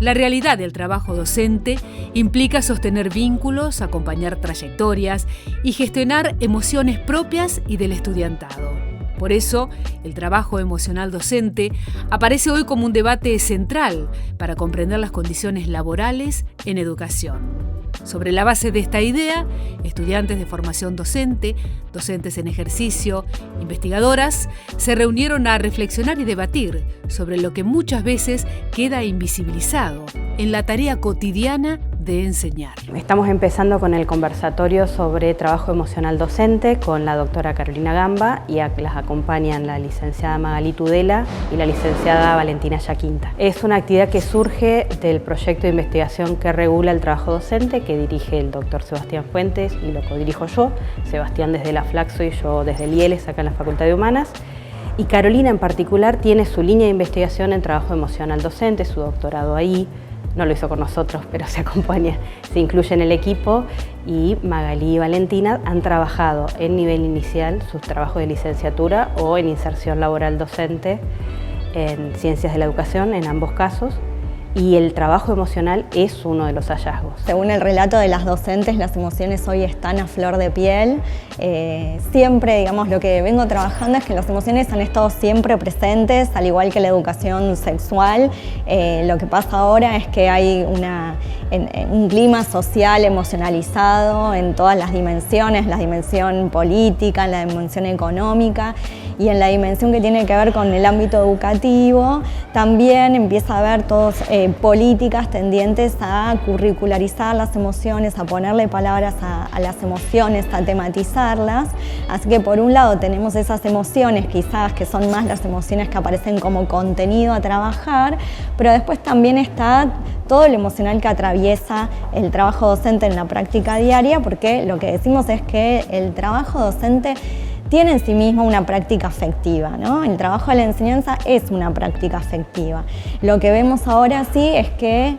La realidad del trabajo docente implica sostener vínculos, acompañar trayectorias y gestionar emociones propias y del estudiantado. Por eso, el trabajo emocional docente aparece hoy como un debate central para comprender las condiciones laborales en educación. Sobre la base de esta idea, estudiantes de formación docente, docentes en ejercicio, investigadoras, se reunieron a reflexionar y debatir sobre lo que muchas veces queda invisibilizado en la tarea cotidiana de enseñar. Estamos empezando con el conversatorio sobre trabajo emocional docente con la doctora Carolina Gamba y las acompañan la licenciada Magalí Tudela y la licenciada Valentina Yaquinta. Es una actividad que surge del proyecto de investigación que regula el trabajo docente que dirige el doctor Sebastián Fuentes y lo codirijo yo, Sebastián desde la Flaxo y yo desde el IELES acá en la Facultad de Humanas. Y Carolina en particular tiene su línea de investigación en trabajo emocional docente, su doctorado ahí. No lo hizo con nosotros, pero se acompaña, se incluye en el equipo, y Magalí y Valentina han trabajado en nivel inicial sus trabajos de licenciatura o en inserción laboral docente en ciencias de la educación en ambos casos, y el trabajo emocional es uno de los hallazgos. Según el relato de las docentes, las emociones hoy están a flor de piel. Siempre, digamos, lo que vengo trabajando es que las emociones han estado siempre presentes, al igual que la educación sexual. Lo que pasa ahora es que hay un clima social emocionalizado en todas las dimensiones, la dimensión política, la dimensión económica, y en la dimensión que tiene que ver con el ámbito educativo también empieza a haber todas políticas tendientes a curricularizar las emociones, a ponerle palabras a las emociones, a tematizarlas. Así que por un lado tenemos esas emociones quizás que son más las emociones que aparecen como contenido a trabajar, pero después también está todo lo emocional que atraviesa el trabajo docente en la práctica diaria, porque lo que decimos es que el trabajo docente tiene en sí mismo una práctica afectiva, ¿no? El trabajo de la enseñanza es una práctica afectiva. Lo que vemos ahora sí es que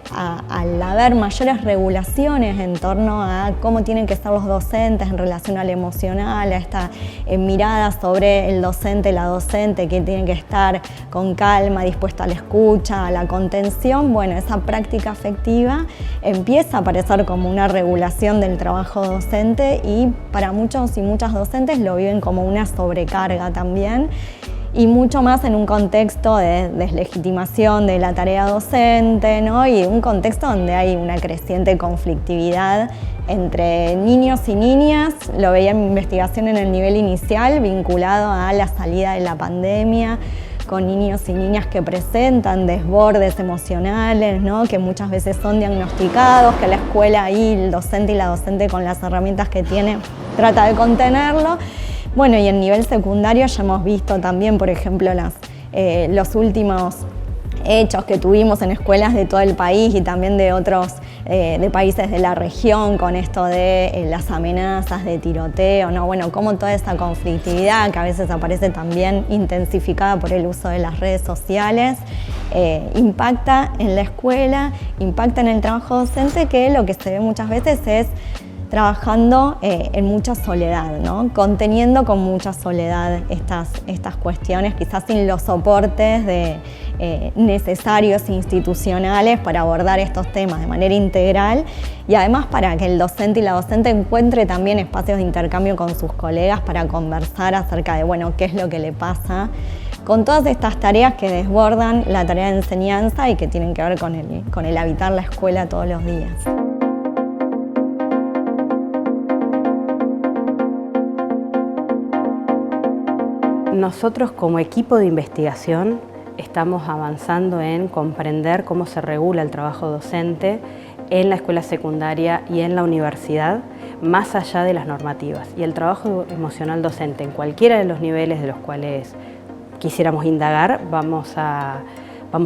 al haber mayores regulaciones en torno a cómo tienen que estar los docentes en relación al emocional, a esta mirada sobre el docente, la docente, que tienen que estar con calma, dispuesta a la escucha, a la contención, bueno, esa práctica afectiva empieza a aparecer como una regulación del trabajo docente, y para muchos y muchas docentes lo viven como una sobrecarga también, y mucho más en un contexto de deslegitimación de la tarea docente, ¿no? Y un contexto donde hay una creciente conflictividad entre niños y niñas. Lo veía en mi investigación en el nivel inicial, vinculado a la salida de la pandemia, con niños y niñas que presentan desbordes emocionales, ¿no? Que muchas veces son diagnosticados, que la escuela ahí, el docente y la docente con las herramientas que tiene, trata de contenerlo. Bueno, y en nivel secundario ya hemos visto también, por ejemplo, los últimos hechos que tuvimos en escuelas de todo el país y también de otros de países de la región, con esto de las amenazas de tiroteo, ¿no? Bueno, cómo toda esa conflictividad que a veces aparece también intensificada por el uso de las redes sociales impacta en la escuela, impacta en el trabajo docente, que lo que se ve muchas veces es trabajando en mucha soledad, ¿no? Conteniendo con mucha soledad estas cuestiones, quizás sin los soportes necesarios institucionales para abordar estos temas de manera integral, y además para que el docente y la docente encuentre también espacios de intercambio con sus colegas para conversar acerca de, bueno, qué es lo que le pasa con todas estas tareas que desbordan la tarea de enseñanza y que tienen que ver con el habitar la escuela todos los días. Nosotros como equipo de investigación estamos avanzando en comprender cómo se regula el trabajo docente en la escuela secundaria y en la universidad, más allá de las normativas. Y el trabajo emocional docente en cualquiera de los niveles de los cuales quisiéramos indagar, vamos a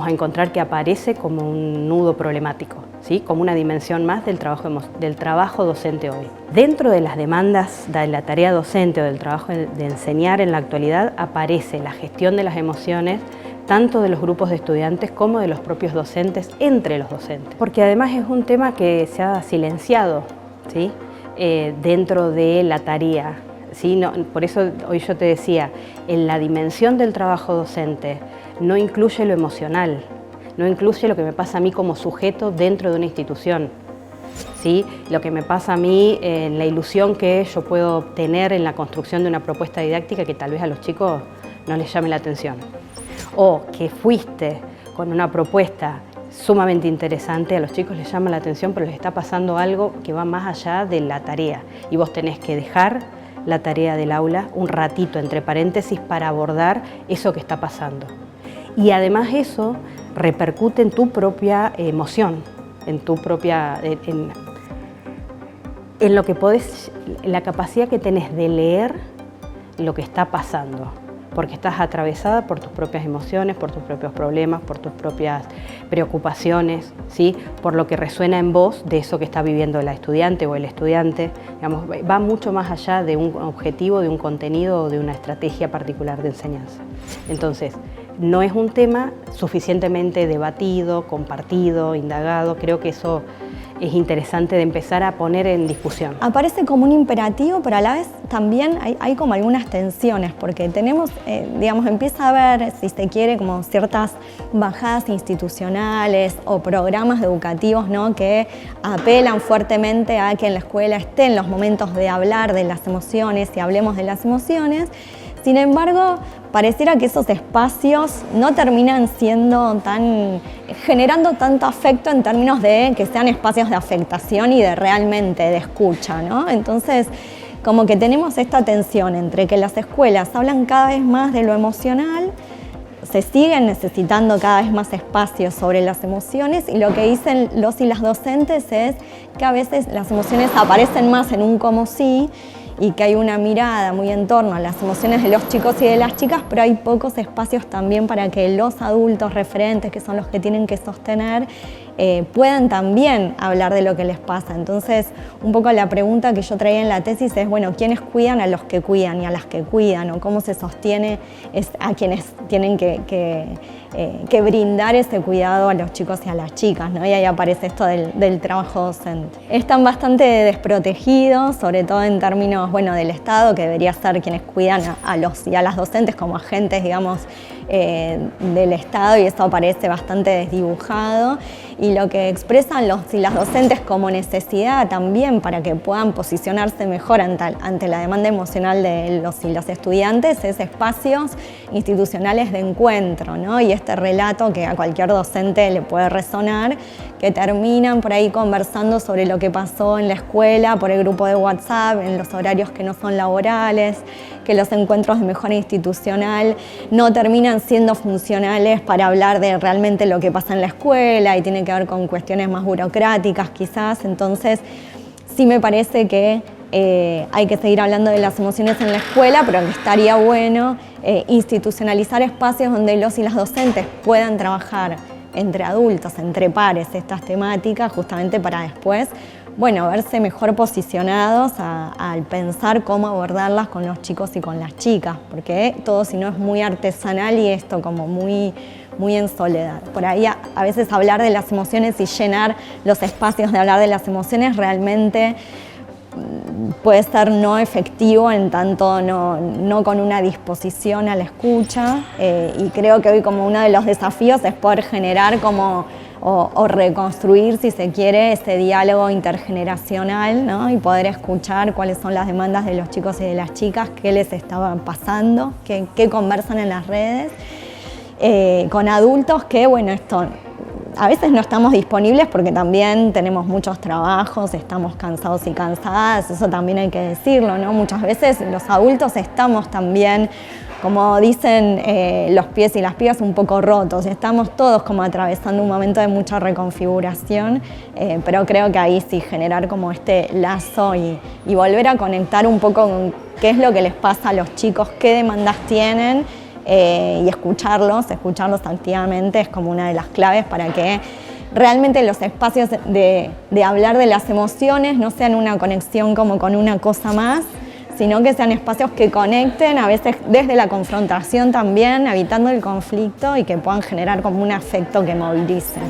encontrar que aparece como un nudo problemático, ¿sí? Como una dimensión más del trabajo docente hoy. Dentro de las demandas de la tarea docente o del trabajo de enseñar en la actualidad aparece la gestión de las emociones, tanto de los grupos de estudiantes como de los propios docentes, entre los docentes. Porque además es un tema que se ha silenciado, ¿sí? Dentro de la tarea. ¿Sí? No, por eso hoy yo te decía, en la dimensión del trabajo docente no incluye lo emocional. no incluye lo que me pasa a mí como sujeto dentro de una institución. ¿Sí? Lo que me pasa a mí, la ilusión que yo puedo tener en la construcción de una propuesta didáctica que tal vez a los chicos no les llame la atención. O que fuiste con una propuesta sumamente interesante, a los chicos les llama la atención, pero les está pasando algo que va más allá de la tarea. Y vos tenés que dejar la tarea del aula un ratito, entre paréntesis, para abordar eso que está pasando. Y además eso repercute en tu propia emoción, en tu propia... en lo que podés, la capacidad que tenés de leer lo que está pasando, porque estás atravesada por tus propias emociones, por tus propios problemas, por tus propias preocupaciones, ¿sí? Por lo que resuena en vos de eso que está viviendo la estudiante o el estudiante. Digamos, va mucho más allá de un objetivo, de un contenido o de una estrategia particular de enseñanza. Entonces, no es un tema suficientemente debatido, compartido, indagado. Creo que eso es interesante de empezar a poner en discusión. Aparece como un imperativo, pero a la vez también hay como algunas tensiones, porque tenemos, digamos, empieza a haber, si se quiere, como ciertas bajadas institucionales o programas educativos, ¿no?, que apelan fuertemente a que en la escuela estén los momentos de hablar de las emociones y hablemos de las emociones. Sin embargo, pareciera que esos espacios no terminan generando tanto afecto en términos de que sean espacios de afectación y de realmente de escucha, ¿no? Entonces, como que tenemos esta tensión entre que las escuelas hablan cada vez más de lo emocional, se siguen necesitando cada vez más espacios sobre las emociones, y lo que dicen los y las docentes es que a veces las emociones aparecen más en un como sí, y que hay una mirada muy en torno a las emociones de los chicos y de las chicas, pero hay pocos espacios también para que los adultos referentes, que son los que tienen que sostener, puedan también hablar de lo que les pasa. Entonces, un poco la pregunta que yo traía en la tesis es, bueno, ¿quiénes cuidan a los que cuidan y a las que cuidan? ¿O cómo se sostiene a quienes tienen que brindar ese cuidado a los chicos y a las chicas, ¿no? Y ahí aparece esto del trabajo docente. Están bastante desprotegidos, sobre todo en términos, bueno, del Estado, que debería ser quienes cuidan a los y a las docentes como agentes, digamos, del Estado, y eso aparece bastante desdibujado. Y lo que expresan los y las docentes como necesidad también para que puedan posicionarse mejor ante la demanda emocional de los y las estudiantes es espacios institucionales de encuentro, ¿no? Y este relato que a cualquier docente le puede resonar, que terminan por ahí conversando sobre lo que pasó en la escuela, por el grupo de WhatsApp, en los horarios que no son laborales, que los encuentros de mejora institucional no terminan siendo funcionales para hablar de realmente lo que pasa en la escuela y tiene que ver con cuestiones más burocráticas quizás. Entonces sí me parece que hay que seguir hablando de las emociones en la escuela, pero que estaría bueno institucionalizar espacios donde los y las docentes puedan trabajar entre adultos, entre pares, estas temáticas, justamente para después, bueno, verse mejor posicionados al pensar cómo abordarlas con los chicos y con las chicas, porque todo si no es muy artesanal y esto como muy en soledad. Por ahí a veces hablar de las emociones y llenar los espacios de hablar de las emociones realmente puede ser no efectivo, en tanto no con una disposición a la escucha, y creo que hoy como uno de los desafíos es poder generar como o reconstruir, si se quiere, ese diálogo intergeneracional, ¿no? Y poder escuchar cuáles son las demandas de los chicos y de las chicas, qué les estaba pasando, qué conversan en las redes, con adultos que, bueno, esto a veces no estamos disponibles porque también tenemos muchos trabajos, estamos cansados y cansadas, eso también hay que decirlo, ¿no? Muchas veces los adultos estamos también, como dicen los pies y las pibas, un poco rotos, estamos todos como atravesando un momento de mucha reconfiguración, pero creo que ahí sí generar como este lazo y volver a conectar un poco con qué es lo que les pasa a los chicos, qué demandas tienen, y escucharlos activamente es como una de las claves para que realmente los espacios de hablar de las emociones no sean una conexión como con una cosa más, sino que sean espacios que conecten, a veces desde la confrontación también, evitando el conflicto, y que puedan generar como un afecto que movilice.